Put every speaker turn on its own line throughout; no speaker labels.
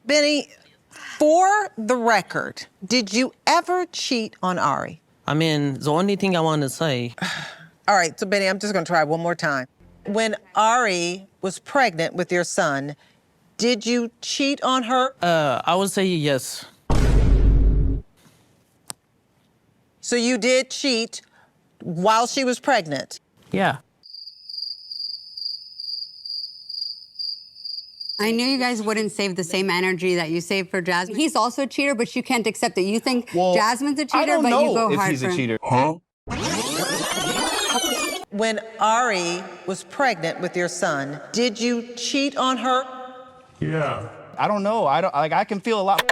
Bini, for the record, did you ever cheat on Ari?
I mean, the only thing I want to say...
All right, so Bini, I'm just gonna try one more time. When Ari was pregnant with your son, did you cheat on her?
I would say yes.
So you did cheat while she was pregnant?
Yeah.
I knew you guys wouldn't save the same energy that you saved for Jasmine. He's also a cheater, but you can't accept it. You think Jasmine's a cheater, but you go hard for him.
I don't know if he's a cheater. Huh?
When Ari was pregnant with your son, did you cheat on her?
Yeah. I don't know. I can feel a lot.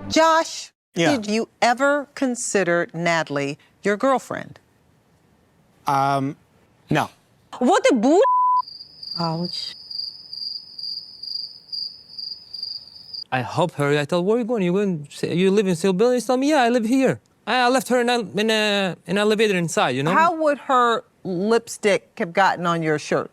Josh, did you ever consider Natalie your girlfriend?
No.
What the boo?
Ouch.
I help her. I tell, where are you going? You live in Silville? She told me, yeah, I live here. I left her in an elevator inside, you know?
How would her lipstick have gotten on your shirt?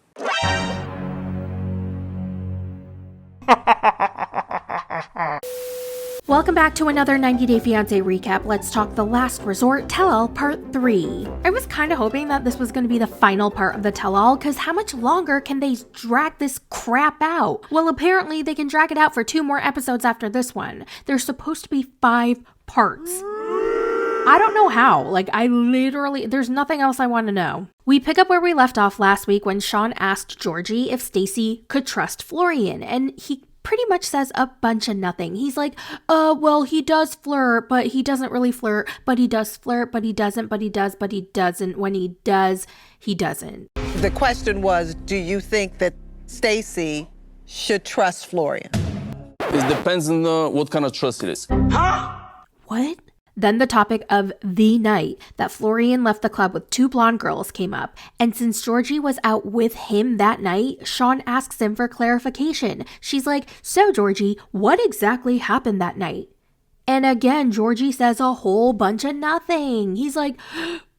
Welcome back to another 90 Day Fiancé recap. Let's talk The Last Resort Tell-All Part 3. I was kind of hoping that this was going to be the final part of the tell-all, because how much longer can they drag this crap out? Well, apparently they can drag it out for 2 more episodes after this one. There's supposed to be 5 parts. I don't know how. There's nothing else I want to know. We pick up where we left off last week when Sean asked Georgie if Stacy could trust Florian, and he pretty much says a bunch of nothing. He's like, well, he does flirt, but he doesn't really flirt, but he does flirt, but he doesn't, but he does, but he doesn't. When he does, he doesn't.
The question was, do you think that Stacy should trust Florian?
It depends on what kind of trust it is.
What? Then the topic of the night that Florian left the club with 2 blonde girls came up, and since Georgie was out with him that night, Sean asks him for clarification. She's like, so Georgie, what exactly happened that night? And again, Georgie says a whole bunch of nothing. He's like,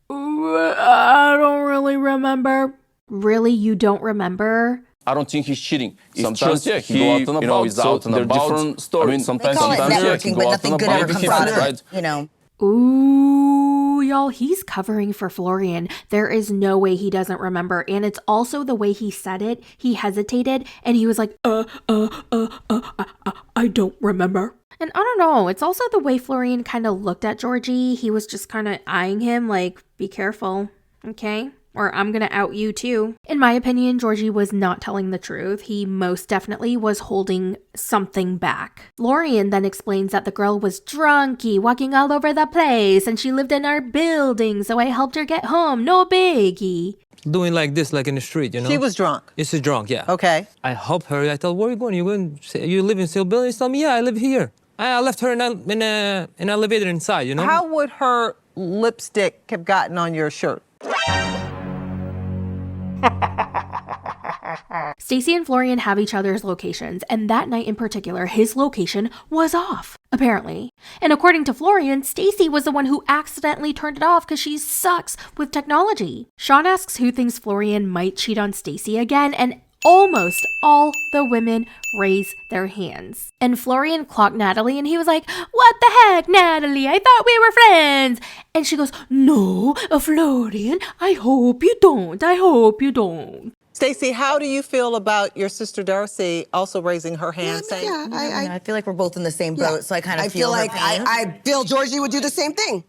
I don't really remember. Really, you don't remember?
I don't think he's cheating.
Sometimes,
just,
he go out and about,
is out and about. Different stories. I mean,
Sometimes networking, but nothing good ever comes out of it, you know.
Ooh, y'all, he's covering for Florian. There is no way he doesn't remember. And it's also the way he said it. He hesitated and he was like, I don't remember. And I don't know, it's also the way Florian kind of looked at Georgie. He was just kind of eyeing him like, be careful, okay? Or I'm gonna out you too. In my opinion, Georgie was not telling the truth. He most definitely was holding something back. Florian then explains that the girl was drunky, walking all over the place, and she lived in our building, so I helped her get home, no biggie.
Doing like this, like in the street, you know?
She was drunk.
She's drunk, yeah.
Okay.
I help her. I tell, where are you going? You live in Silville? She told me, yeah, I live here. I left her in an elevator inside, you know?
How would her lipstick have gotten on your shirt?
Stacy and Florian have each other's locations, and that night in particular, his location was off, apparently. And according to Florian, Stacy was the one who accidentally turned it off because she sucks with technology. Sean asks who thinks Florian might cheat on Stacy again, and almost all the women raise their hands. And Florian clocked Natalie and he was like, what the heck, Natalie? I thought we were friends. And she goes, no, Florian, I hope you don't. I hope you don't.
Stacy, how do you feel about your sister Darcy also raising her hand saying,
I feel like we're both in the same boat, so I kind of feel
like I feel Georgie would do the same thing.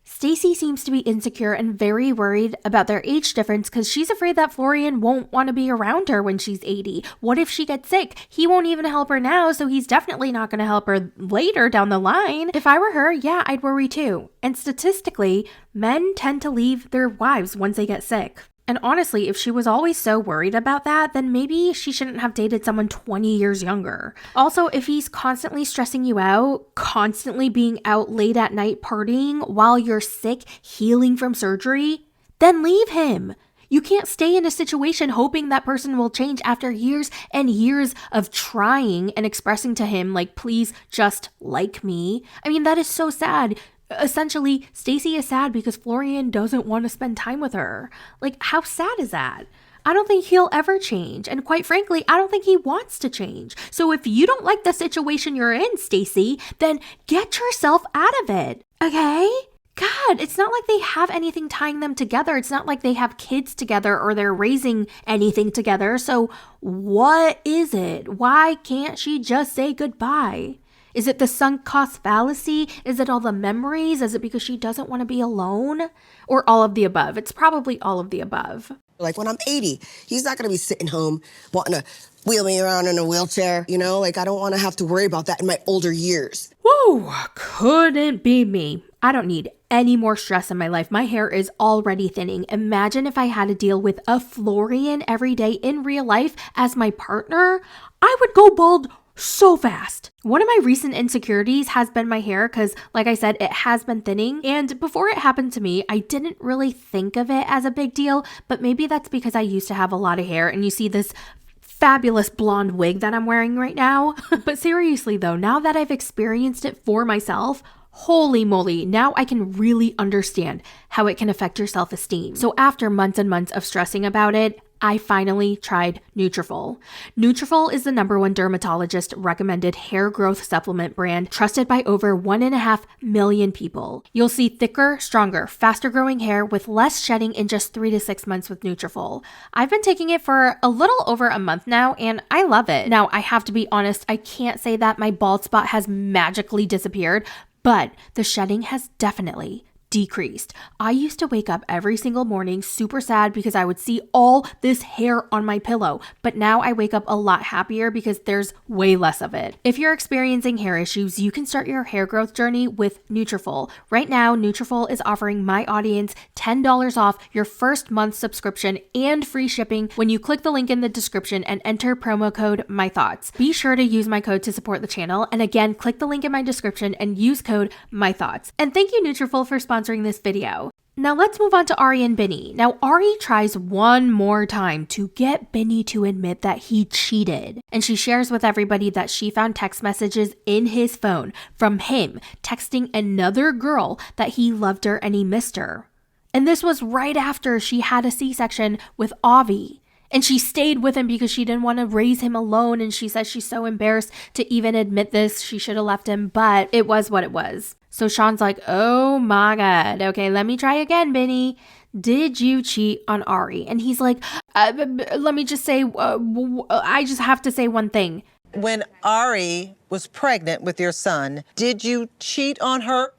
Stacy seems to be insecure and very worried about their age difference because she's afraid that Florian won't want to be around her when she's 80. What if she gets sick? He won't even help her now, so he's definitely not going to help her later down the line. If I were her, yeah, I'd worry too. And statistically, men tend to leave their wives once they get sick. And honestly, if she was always so worried about that, then maybe she shouldn't have dated someone 20 years younger. Also, if he's constantly stressing you out, constantly being out late at night partying while you're sick, healing from surgery, then leave him. You can't stay in a situation hoping that person will change after years and years of trying and expressing to him, like, please just like me. I mean, that is so sad. Essentially, Stacy is sad because Florian doesn't want to spend time with her. Like, how sad is that? I don't think he'll ever change. And quite frankly, I don't think he wants to change. So if you don't like the situation you're in, Stacey, then get yourself out of it. Okay? God, it's not like they have anything tying them together. It's not like they have kids together or they're raising anything together. So what is it? Why can't she just say goodbye? Is it the sunk cost fallacy? Is it all the memories? Is it because she doesn't want to be alone? Or all of the above? It's probably all of the above.
Like when I'm 80, he's not gonna be sitting home wanting to wheel me around in a wheelchair, you know? Like I don't wanna have to worry about that in my older years.
Woo, couldn't be me. I don't need any more stress in my life. My hair is already thinning. Imagine if I had to deal with a Florian every day in real life as my partner. I would go bald so fast. One of my recent insecurities has been my hair because, like I said, it has been thinning. And before it happened to me, I didn't really think of it as a big deal, but maybe that's because I used to have a lot of hair and you see this fabulous blonde wig that I'm wearing right now. But seriously though, now that I've experienced it for myself, holy moly, now I can really understand how it can affect your self-esteem. So after months and months of stressing about it, I finally tried Nutrafol. Nutrafol is the #1 dermatologist recommended hair growth supplement brand trusted by over 1.5 million people. You'll see thicker, stronger, faster growing hair with less shedding in just 3 to 6 months with Nutrafol. I've been taking it for a little over a month now and I love it. Now, I have to be honest, I can't say that my bald spot has magically disappeared, but the shedding has definitely decreased. I used to wake up every single morning super sad because I would see all this hair on my pillow, but now I wake up a lot happier because there's way less of it. If you're experiencing hair issues, you can start your hair growth journey with Nutrafol. Right now, Nutrafol is offering my audience $10 off your first month subscription and free shipping when you click the link in the description and enter promo code mythouts. Be sure to use my code to support the channel, and again, click the link in my description and use code mythouts. And thank you Nutrafol for sponsoring this video. Now let's move on to Ari and Bini. Now Ari tries one more time to get Bini to admit that he cheated. And she shares with everybody that she found text messages in his phone from him texting another girl that he loved her and he missed her. And this was right after she had a C-section with Avi. And she stayed with him because she didn't want to raise him alone. And she says she's so embarrassed to even admit this. She should have left him, but it was what it was. So Sean's like, oh my God. Okay, let me try again, Bini. Did you cheat on Ari? And he's like, let me just say, I just have to say one thing.
When Ari was pregnant with your son, did you cheat on her?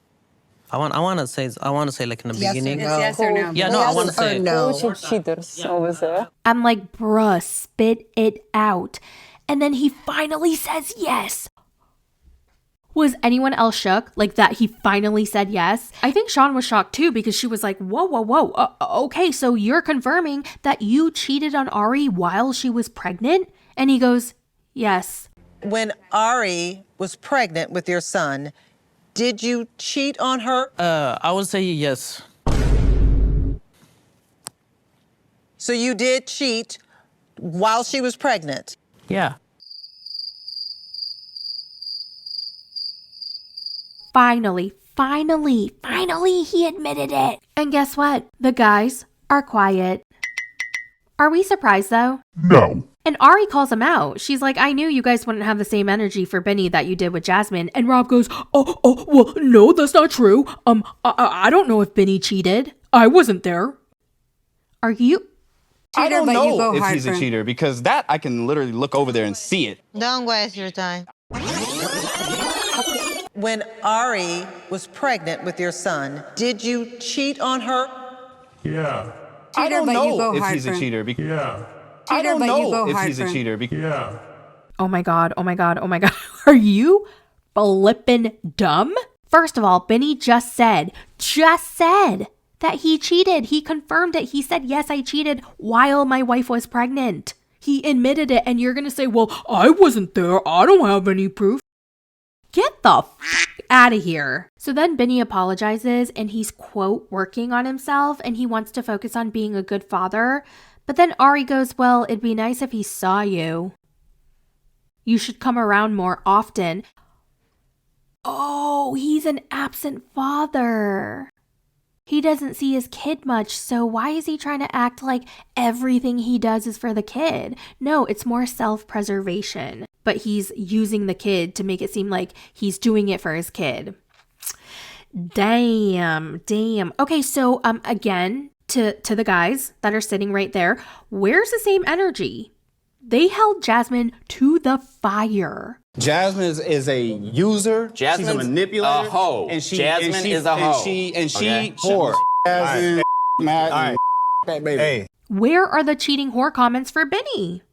I want to say like in the beginning.
It's yes or no.
Yeah, no, I want to say
no.
I'm like, bruh, spit it out. And then he finally says yes. Was anyone else shook like that he finally said yes? I think Sean was shocked too because she was like, whoa. Okay, so you're confirming that you cheated on Ari while she was pregnant? And he goes, yes.
When Ari was pregnant with your son, did you cheat on her?
I would say yes.
So you did cheat while she was pregnant?
Yeah.
Finally, he admitted it. And guess what? The guys are quiet. Are we surprised though?
No.
And Ari calls him out. She's like, I knew you guys wouldn't have the same energy for Bini that you did with Jasmine. And Rob goes, well, no, that's not true. I don't know if Bini cheated. I wasn't there. Are you?
I don't
but you
know
go
if
hard
he's
for
a
him.
cheater because that I can literally look over there and see it.
Don't waste your time. When Ari was pregnant with your son, did you cheat on her?
Yeah.
I don't
but you
know
go
if
hard
he's
for
a
him.
cheater.
Yeah.
I don't
but you
know
go
if
hard
he's
for
a
him.
cheater.
Yeah.
Oh my God. Are you flippin' dumb? First of all, Bini just said that he cheated. He confirmed it. He said, yes, I cheated while my wife was pregnant. He admitted it. And you're going to say, well, I wasn't there. I don't have any proof. Get the out of here. So then Bini apologizes and he's, quote, working on himself and he wants to focus on being a good father. But then Ari goes, well, it'd be nice if he saw you. You should come around more often. Oh, he's an absent father. he doesn't see his kid much, so why is he trying to act like everything he does is for the kid? No, it's more self-preservation, but he's using the kid to make it seem like he's doing it for his kid. Damn. Okay, so again, to the guys that are sitting right there, where's the same energy? They held Jasmine to the fire.
Jasmine is a user. She's a manipulator.
A hoe. Jasmine is a hoe.
And she whore. Jasmine, mad. That baby. Hey.
Where are the cheating whore comments for Bini?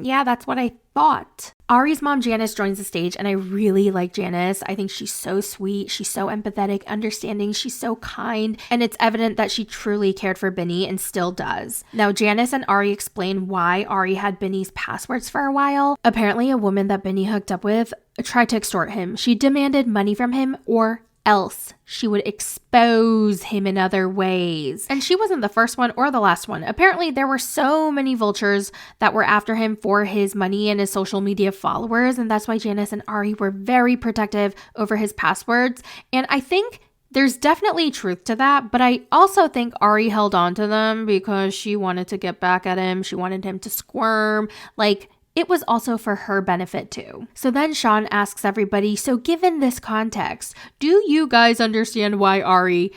Yeah, that's what I thought. Ari's mom, Janice, joins the stage, and I really like Janice. I think she's so sweet. She's so empathetic, understanding. She's so kind, and it's evident that she truly cared for Bini and still does. Now, Janice and Ari explain why Ari had Bini's passwords for a while. Apparently, a woman that Bini hooked up with tried to extort him. She demanded money from him, or else she would expose him in other ways. And she wasn't the first one or the last one. Apparently, there were so many vultures that were after him for his money and his social media followers, and that's why Janice and Ari were very protective over his passwords. And I think there's definitely truth to that, but I also think Ari held on to them because she wanted to get back at him. She wanted him to squirm. Like, it was also for her benefit too. So then Sean asks everybody, so given this context, do you guys understand why Ari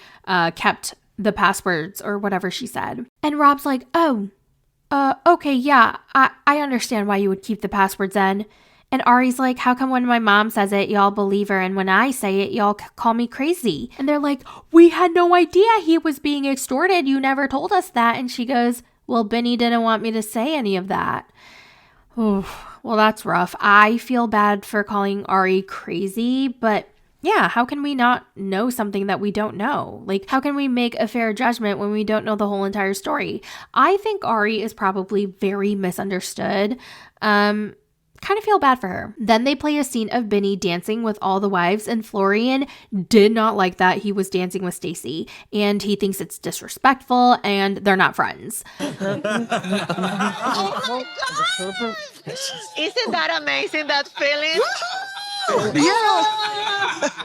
kept the passwords or whatever she said? And Rob's like, okay, yeah, I understand why you would keep the passwords then. And Ari's like, how come when my mom says it, y'all believe her, and when I say it, y'all call me crazy? And they're like, we had no idea he was being extorted. You never told us that. And she goes, well, Bini didn't want me to say any of that. Oh, well, that's rough. I feel bad for calling Ari crazy, but yeah, how can we not know something that we don't know? Like, how can we make a fair judgment when we don't know the whole entire story? I think Ari is probably very misunderstood. Kind of feel bad for her. Then they play a scene of Bini dancing with all the wives, and Florian did not like that he was dancing with Stacy, and he thinks it's disrespectful, and they're not friends.
Oh my God! Isn't that amazing, that feeling?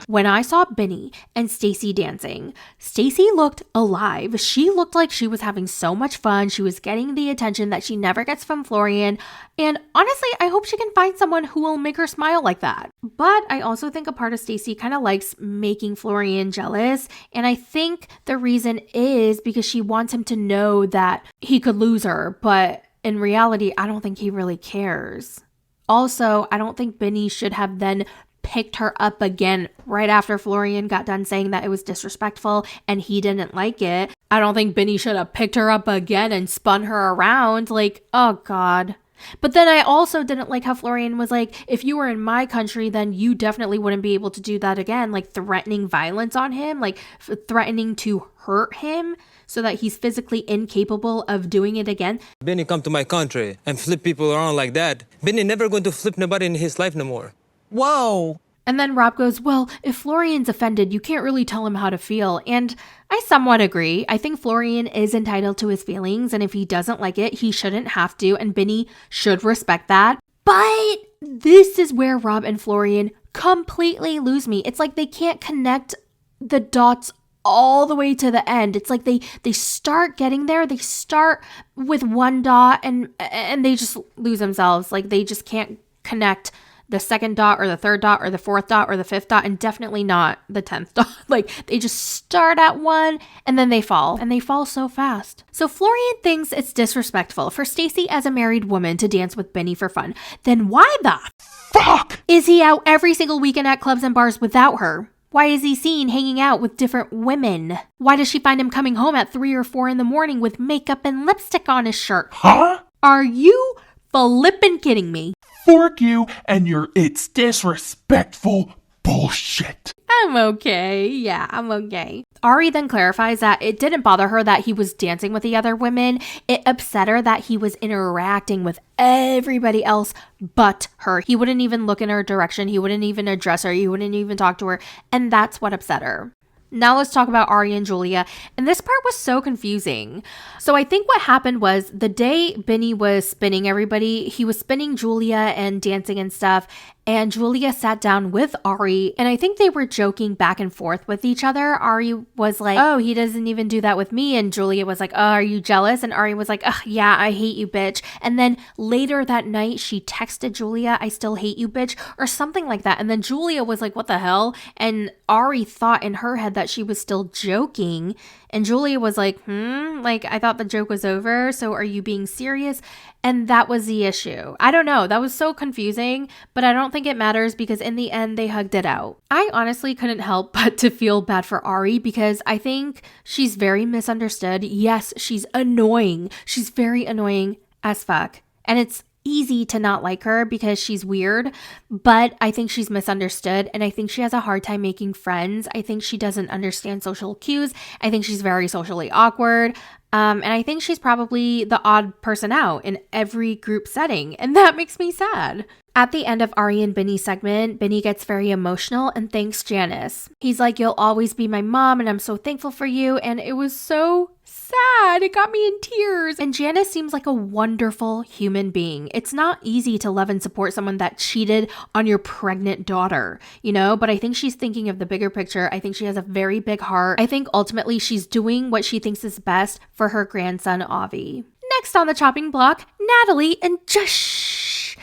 When I saw Bini and Stacy dancing, Stacy looked alive. She looked like she was having so much fun. She was getting the attention that she never gets from Florian. And honestly, I hope she can find someone who will make her smile like that. But I also think a part of Stacy kind of likes making Florian jealous. And I think the reason is because she wants him to know that he could lose her. But in reality, I don't think he really cares. Also, I don't think Bini should have then picked her up again right after Florian got done saying that it was disrespectful and he didn't like it. I don't think Bini should have picked her up again and spun her around. Like, oh God. But then I also didn't like how Florian was like, if you were in my country, then you definitely wouldn't be able to do that again. Like threatening violence on him, like threatening to hurt him so that he's physically incapable of doing it again.
Bini come to my country and flip people around like that. Bini never going to flip nobody in his life no more.
Whoa.
And then Rob goes, well, if Florian's offended, you can't really tell him how to feel. And I somewhat agree. I think Florian is entitled to his feelings, and if he doesn't like it, he shouldn't have to, and Bini should respect that. But this is where Rob and Florian completely lose me. It's like they can't connect the dots all the way to the end. It's like they start getting there. They start with one dot and they just lose themselves. Like they just can't connect the second dot or the third dot or the fourth dot or the fifth dot, and definitely not the 10th dot. Like they just start at one and then they fall, and they fall so fast. So Florian thinks it's disrespectful for Stacy as a married woman to dance with Bini for fun. Then why the fuck is he out every single weekend at clubs and bars without her? Why is he seen hanging out with different women? Why does she find him coming home at 3 or 4 in the morning with makeup and lipstick on his shirt? Huh? Are you flippin' kidding me?
Fork you and your it's disrespectful bullshit.
I'm okay. Yeah, I'm okay. Ari then clarifies that it didn't bother her that he was dancing with the other women. It upset her that he was interacting with everybody else but her. He wouldn't even look in her direction. He wouldn't even address her. He wouldn't even talk to her. And that's what upset her. Now let's talk about Ari and Julia. And this part was so confusing. So I think what happened was the day Bini was spinning everybody, he was spinning Julia and dancing and stuff. and Julia sat down with Ari, and I think they were joking back and forth with each other. Ari was like, oh, he doesn't even do that with me, and Julia was like, oh, are you jealous? And Ari was like, oh, yeah, I hate you, bitch. And then later that night, she texted Julia, I still hate you, bitch, or something like that. And then Julia was like, what the hell? And Ari thought in her head that she was still joking, and Julia was like, like, I thought the joke was over, so are you being serious? And that was the issue. I don't know. That was so confusing, but I don't think it matters because in the end, they hugged it out. I honestly couldn't help but to feel bad for Ari because I think she's very misunderstood. Yes, she's annoying. She's very annoying as fuck. And it's easy to not like her because she's weird, but I think she's misunderstood and I think she has a hard time making friends. I think she doesn't understand social cues. I think she's very socially awkward. And I think she's probably the odd person out in every group setting, and that makes me sad. At the end of Ari and Bini's segment, Bini gets very emotional and thanks Janice. He's like, you'll always be my mom and I'm so thankful for you. And it was so sad. It got me in tears. And Janice seems like a wonderful human being. It's not easy to love and support someone that cheated on your pregnant daughter, you know, but I think she's thinking of the bigger picture. I think she has a very big heart. I think ultimately she's doing what she thinks is best for her grandson, Avi. Next on the chopping block, Natalie and Josh.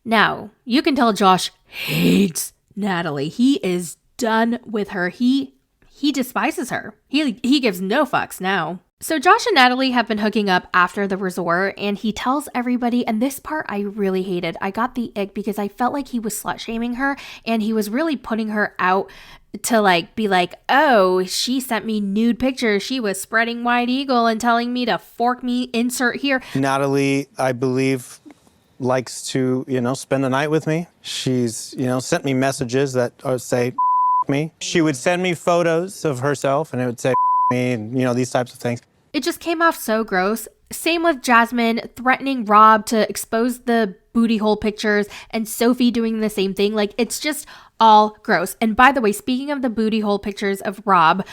Now, you can tell Josh hates Natalie. He is done with her. He despises her. He gives no fucks now. So Josh and Natalie have been hooking up after the resort, and he tells everybody, and this part I really hated. I got the ick because I felt like he was slut-shaming her, and he was really putting her out to like be like, oh, she sent me nude pictures. She was spreading White Eagle and telling me to fork me, insert here.
Natalie, I believe, likes to, spend the night with me. She's, sent me messages that say me. She would send me photos of herself and it would say me and, these types of things.
It just came off so gross. Same with Jasmine threatening Rob to expose the booty hole pictures and Sophie doing the same thing. Like, it's just all gross. And by the way, speaking of the booty hole pictures of Rob,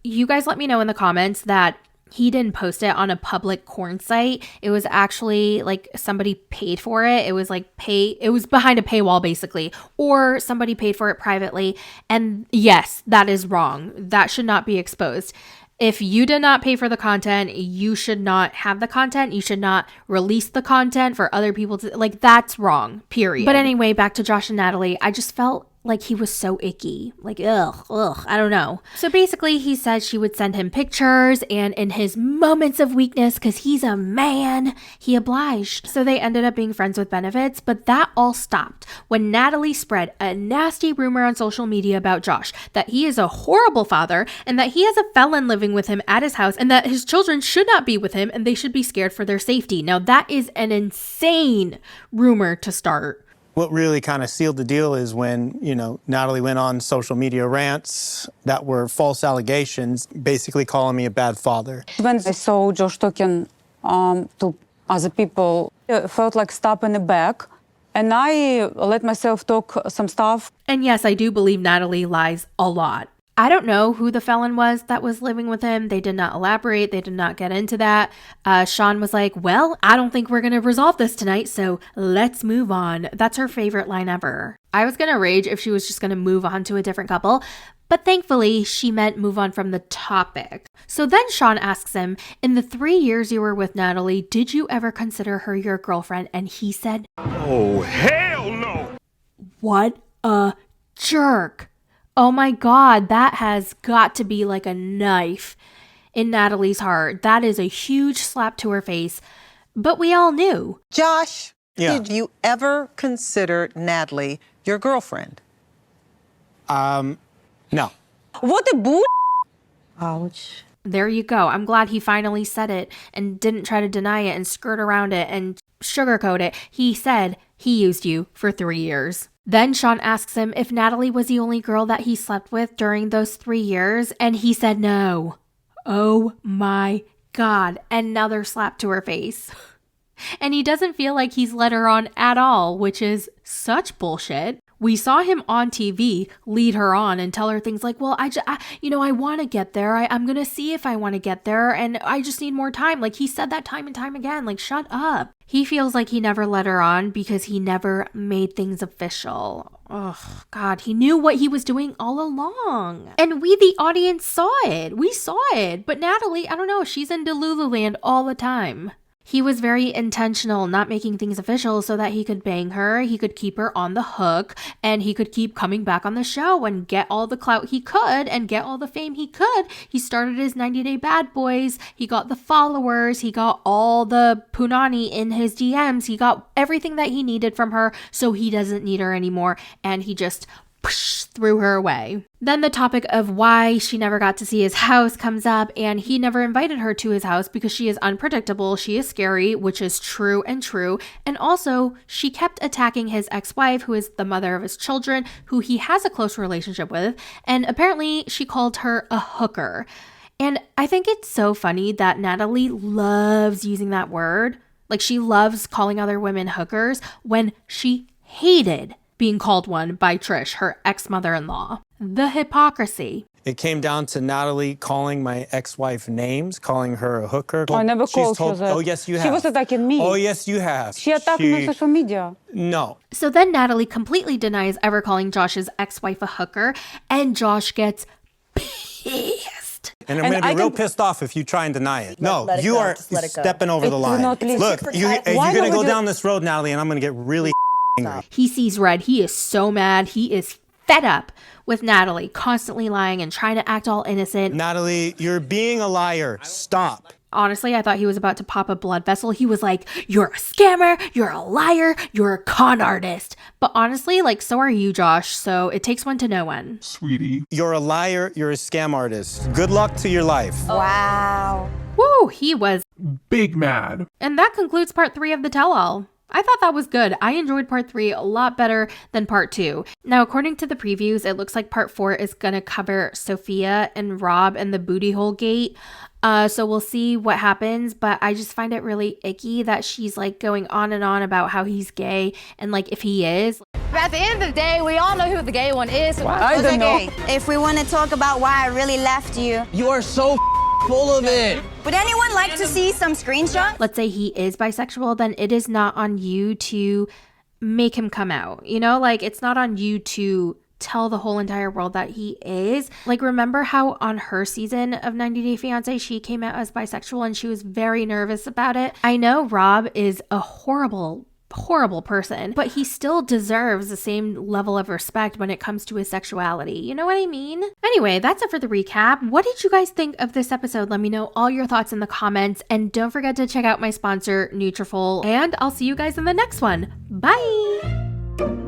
you guys let me know in the comments that he didn't post it on a public corn site. It was actually like somebody paid for it. It was like it was behind a paywall basically, or somebody paid for it privately. And yes, that is wrong. That should not be exposed. If you did not pay for the content, you should not have the content. You should not release the content for other people to, like, that's wrong, period. But anyway, back to Josh and Natalie. I just felt like he was so icky. Like, ugh, I don't know. So basically, he said she would send him pictures, and in his moments of weakness, because he's a man, he obliged. So they ended up being friends with benefits, but that all stopped when Natalie spread a nasty rumor on social media about Josh, that he is a horrible father, and that he has a felon living with him at his house, and that his children should not be with him, and they should be scared for their safety. Now, that is an insane rumor to start.
What really kind of sealed the deal is when, Natalie went on social media rants that were false allegations, basically calling me a bad father.
When I saw Josh talking to other people, I felt like stab in the back, and I let myself talk some stuff.
And yes, I do believe Natalie lies a lot. I don't know who the felon was that was living with him. They did not elaborate. They did not get into that. Sean was like, well, I don't think we're going to resolve this tonight, so let's move on. That's her favorite line ever. I was going to rage if she was just going to move on to a different couple, but thankfully she meant move on from the topic. So then Sean asks him, in the 3 years you were with Natalie, did you ever consider her your girlfriend? And he said,
oh, hell no.
What a jerk. Oh my God, that has got to be like a knife in Natalie's heart. That is a huge slap to her face. But we all knew.
Josh,
yeah.
Did you ever consider Natalie your girlfriend?
No.
What a bull. Ouch.
There you go. I'm glad he finally said it and didn't try to deny it and skirt around it and sugarcoat it. He said he used you for 3 years. Then Sean asks him if Natalie was the only girl that he slept with during those 3 years, and he said no. Oh my God, another slap to her face. And he doesn't feel like he's let her on at all, which is such bullshit. We saw him on TV lead her on and tell her things like, well, I want to get there. I'm going to see if I want to get there. And I just need more time. Like, he said that time and time again. Like, shut up. He feels like he never led her on because he never made things official. Oh, God, he knew what he was doing all along. And we, the audience, saw it. We saw it. But Natalie, I don't know, she's in Delululand all the time. He was very intentional, not making things official so that he could bang her, he could keep her on the hook, and he could keep coming back on the show and get all the clout he could and get all the fame he could. He started his 90-Day Bad Boys, he got the followers, he got all the punani in his DMs, he got everything that he needed from her, so he doesn't need her anymore, and he just threw her away. Then the topic of why she never got to see his house comes up, and he never invited her to his house because she is unpredictable, she is scary, which is true, and also she kept attacking his ex-wife, who is the mother of his children, who he has a close relationship with, and apparently she called her a hooker. And I think it's so funny that Natalie loves using that word. Like, she loves calling other women hookers when she hated being called one by Trish, her ex-mother-in-law. The hypocrisy.
It came down to Natalie calling my ex-wife names, calling her a hooker.
I never called her that.
Oh, yes, you have.
She was attacking me.
Oh, yes, you have.
She attacked me on social media.
No.
So then Natalie completely denies ever calling Josh's ex-wife a hooker, and Josh gets pissed.
And I'm going to be real pissed off if you try and deny it. No, you are stepping over the line. Look, you're going to go down this road, Natalie, and I'm going to get really angry.
He sees red. He is so mad. He is fed up with Natalie constantly lying and trying to act all innocent.
Natalie, you're being a liar. Stop.
Honestly, I thought he was about to pop a blood vessel. He was like, you're a scammer, you're a liar, you're a con artist. But honestly, like, so are you, Josh. So it takes one to know one.
Sweetie.
You're a liar. You're a scam artist. Good luck to your life.
Wow.
Woo, he was
big mad.
And that concludes part 3 of the tell-all. I thought that was good. I enjoyed part 3 a lot better than part 2. Now, according to the previews, it looks like part 4 is going to cover Sophia and Rob and the booty hole gate. So we'll see what happens, but I just find it really icky that she's like going on and on about how he's gay and like if he is.
But at the end of the day, we all know who the gay one is.
I don't know. If we want to talk about why I really left you.
You are so full of it.
Would anyone like to see some screenshots?
Let's say he is bisexual, then it is not on you to make him come out. You know, like it's not on you to tell the whole entire world that he is. Like, remember how on her season of 90 Day Fiancé, she came out as bisexual and she was very nervous about it. I know Rob is a horrible person, but he still deserves the same level of respect when it comes to his sexuality. You know what I mean? Anyway, that's it for the recap. What did you guys think of this episode? Let me know all your thoughts in the comments, and don't forget to check out my sponsor, Nutrafol, and I'll see you guys in the next one. Bye!